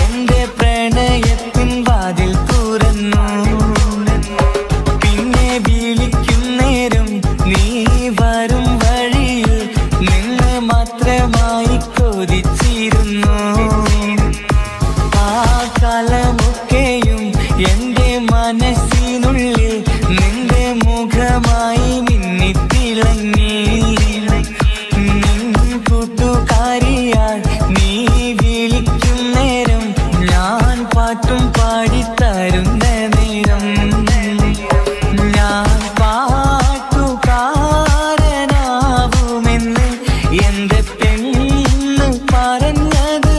എന്റെ പ്രണയത്തിൻ വാതിൽ തുറന്നു. പിന്നെ വിളിക്കുന്നേരം നീ വരും വഴിയിൽ നിന്ന് മാത്രമായി കൊതിച്ചിരുന്നു. ആ കാലമൊക്കെയും എന്റെ മനസ്സിനുള്ളിൽ നിന്റെ മുഖമായി മിന്നിത്തിളങ്ങി. കൂട്ടുകാരിയാൽ നീ വിളിക്കുന്നേരം ഞാൻ പാട്ടും പാടിത്തരുന്ന നേരം, ഞാൻ പാട്ടുകാരനാവുമെന്ന് എന്റെ പെണ്ണ് പറഞ്ഞത്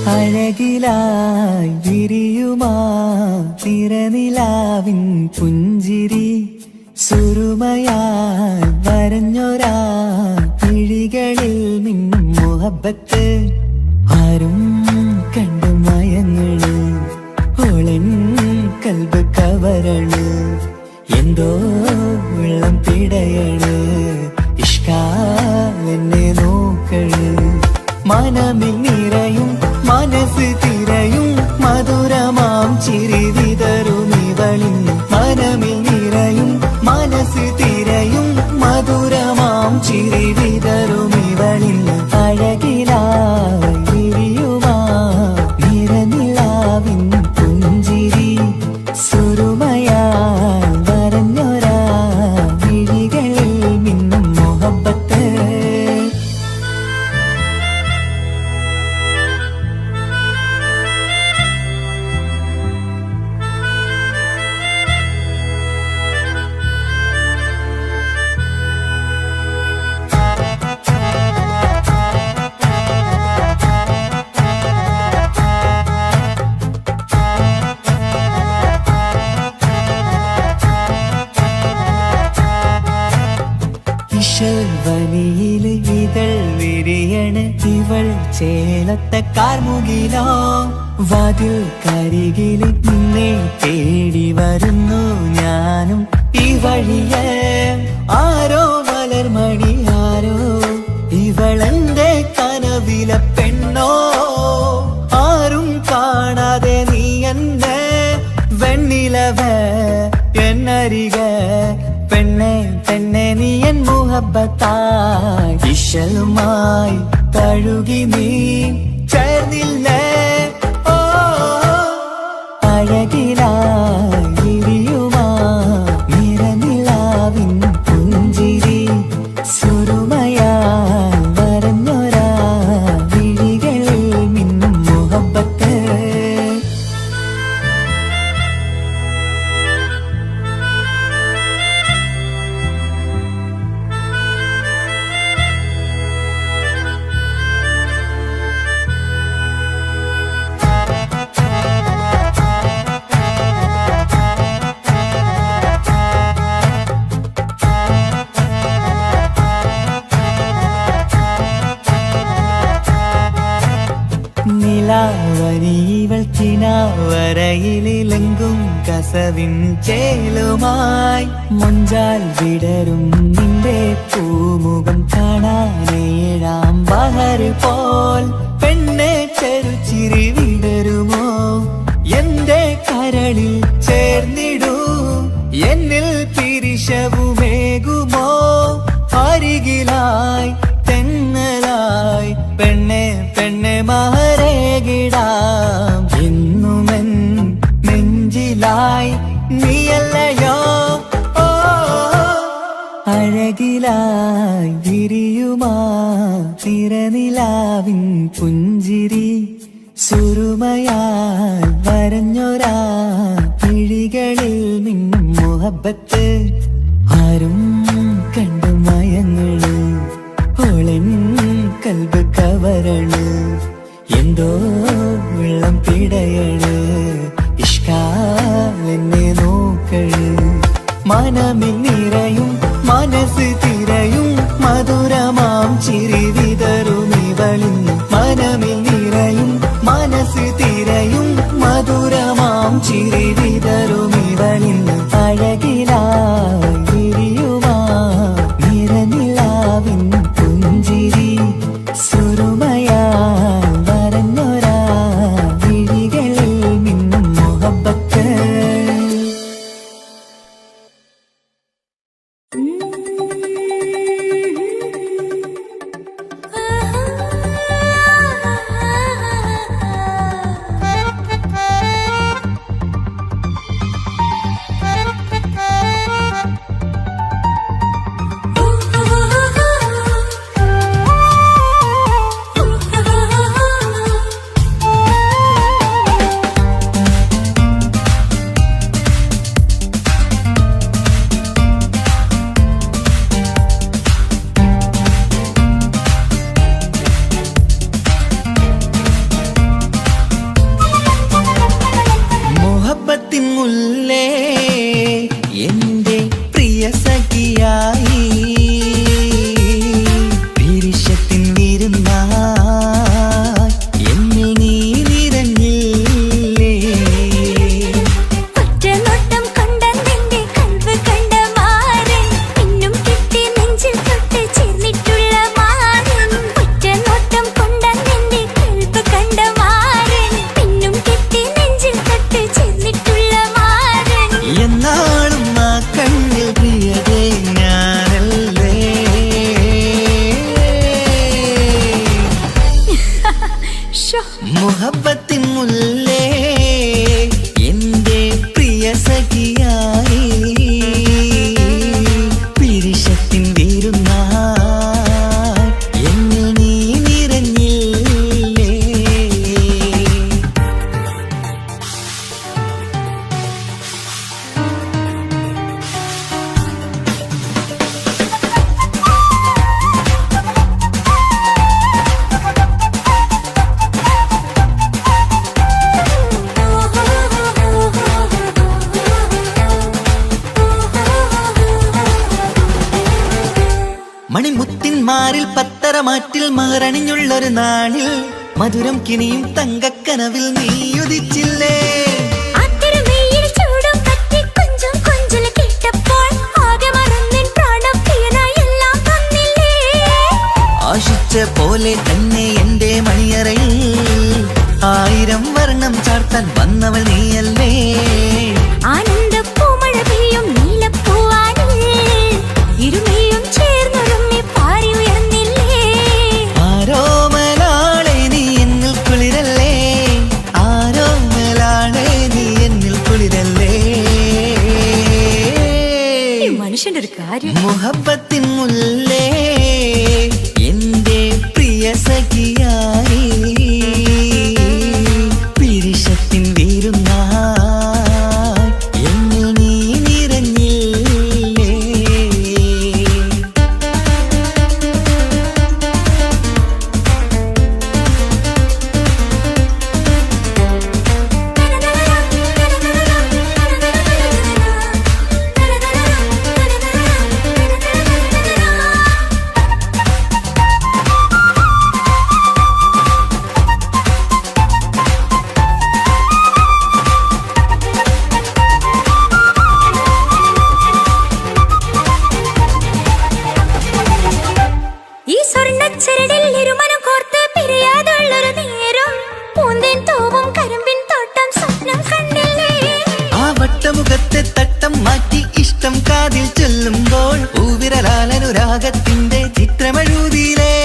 അഴകിലായി വിരിയുമാ തിരനിലാവിൻ പുഞ്ചിരി സുരുമയായി വരഞ്ഞൊരാ കിഴികളിൽ മിന്നും മുഹബത്ത് ആരും കണ്ടു മയങ്ങള് ഓളൻ കൽബ് കവരണ് എന്തോ വെള്ളം പിടയണ് ഇഷ്കാലെന്നെ നോക്കള് മനമിൽ നിറയും മനസ്സ് തിരയും മധുരമാം ചിരി വിതറും ഇവളിൻ മനമിൽ നിറയും മനസ്സ് തിരയും മധുരമാം ചിരി വിതറും ഇവളിൻ അഴകിലായി വിരിയുമാ നിറനിലാവിൻ പുഞ്ചിരി സുരുമയാൽ വരഞ്ഞൊരാ വിഴികളിൽ മിന്നും മുഹബത്ത് വനിയില് ഇതൾ വിരിയണ് ഇവൾ ചേലത്തെ കാർമുകിലോ വാതിൽ കരികില് നിന്നെ തേടി വരുന്നു ഞാനും ഈ വഴിയെ ആരോ മലർമണി ആരോ ഇവളെന്റെ കനവിലെ പെണ്ണോ ആരും കാണാതെ നീ എന്നെ വെണ്ണിലവ എന്നരിക പെണ്ണെ പെണ്ണെ നീ എൻ മുഹബത്തായി ഇശലുമായി തഴുകി നീ ചേർന്നില്ലേ ഓ അഴകിലായി വിരിയുമാ നിറനിലാവിൻ പുഞ്ചിരി സുരുമയാൽ വരഞ്ഞൊരാ വിഴികളിൽ മിന്നും മുഹബത്ത് നിലാവനിവൾ കിനാവരയിലെങ്കും കസവിൻ ചേലുമായി മുഞ്ചാൽ വിടരും നിന്റെ പൂമുഖം കാണാനേഴാം ബഹർ പോൽ പെണ്ണെ ചെറുചിരി വിടരുമോ എന്റെ കരളിൽ ചേർന്നിടൂ എന്നിൽ പിരിശവുമേകുമോ അരികിലായി തെന്നലായി പെണ്ണെ പെണ്ണെ മഹരേകിടാം എന്നുമെൻ നെഞ്ചിലായി നീയല്ലയോ ഓ അഴകിലായി വിരിയുമാ തിരനിലാവിൻ പുഞ്ചിരി സുരുമയാൽ വരഞ്ഞൊരാ കിഴികളിൽ മിന്നും മുഹബത്ത് ആരും കണ്ടു മയങ്ങള് ഓളൻ കൽബ് കവരണ് എന്തോ വെള്ളം പിടയണ് ഇഷ്കാലെന്നെ നോക്കള് മനമിൽ നിറയും മനസ്സ് തിരയും മധുരമാം ചിരി വിതറും ഇവളിൻ മനമിൽ നിറയും മനസ്സ് തിരയും മധുരമാം ചിരി വിതറും ഇവളിൻ അഴകിലായി വിരിയുമാ നിറനിലാവിൻ പുഞ്ചിരി സുരുമയാൽ വരഞ്ഞൊരാ വിഴികളിൽ മിന്നും മുഹബത്ത് ആഹാ മുഹബത്തിൻ മുല്ലേ എന്റെ പ്രിയ സഖിയായി പിരിശത്തിൻ വീരുന്നായി എന്നിൽ നീ നിറഞ്ഞില്ലേ. മണിമുത്തിന്മാരിൽ പത്തരമാറ്റിൽ മഹറണിഞ്ഞുള്ളൊരു നാളിൽ മധുരം കിനിയും തങ്കക്കനവിൽ നീ ഉദിച്ചില്ലേ. ആശിച്ച പോലെ തന്നെ എന്റെ മണിയറയിൽ 1000 വർണ്ണം ചാർത്താൻ വന്നവൾ നീയല്ലേ. ആനന്ദപ്പൂമഴ പെയ്യും നീലപ്പൂവാനിൽ ഇരുമയും ചേർന്നൊരുമ്മി പാറി ഉയർന്നില്ലേ. ആരോമലാളെ നീ എന്നിൽ കുളിരല്ലേ, ആരോമലാളെ നീ എന്നിൽ കുളിരല്ലേ. മനുഷ്യന്റെ ഒരു കാര്യം. മുഹബത്തിൻ മുല്ലേ എന്റെ പ്രിയ സഖിയായി പിരിശത്തിൻ വീരുന്നായി എന്നിൽ നീ നിറഞ്ഞില്ലേ. ഈ സ്വർണ്ണച്ചരടിൽ ഇരുമനം കോർത്ത് പിരിയാതുള്ളൊരു നേരം പൂന്തേൻ തൂവും കരിമ്പിൻ തോട്ടം സ്വപ്നം കണ്ടില്ലേ. ആ വട്ടമുഖത്തെ തട്ടം മാറ്റി ഇഷ്ടം കാതിൽ ചൊല്ലുമ്പോൾ പൂവിരലാലനുരാഗത്തിന്റെ ചിത്രമെഴുതിയിലേ.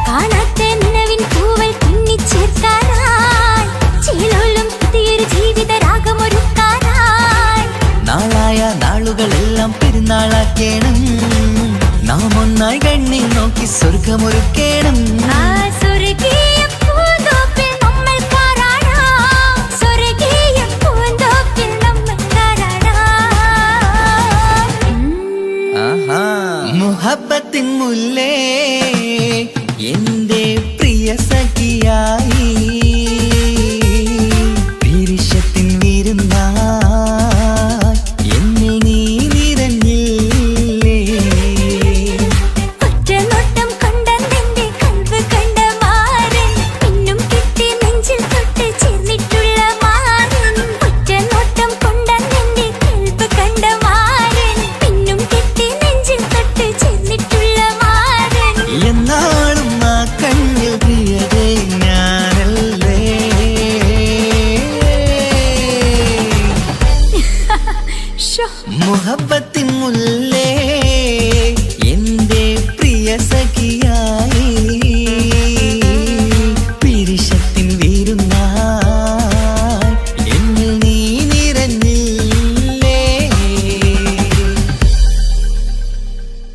കാണാത്ത നിലവിൻ പൂവൽ പിന്നിച്ചേർക്കാനായി ചീലോലും പുതിയൊരു ജീവിത രാഗമൊരുക്കാനായി നാളായ നാളുകളെല്ലാം പെരുന്നാളാക്കേണം, നാം ഒന്നായി കണ്ണി നോക്കി സ്വർഗമൊരുക്കേ.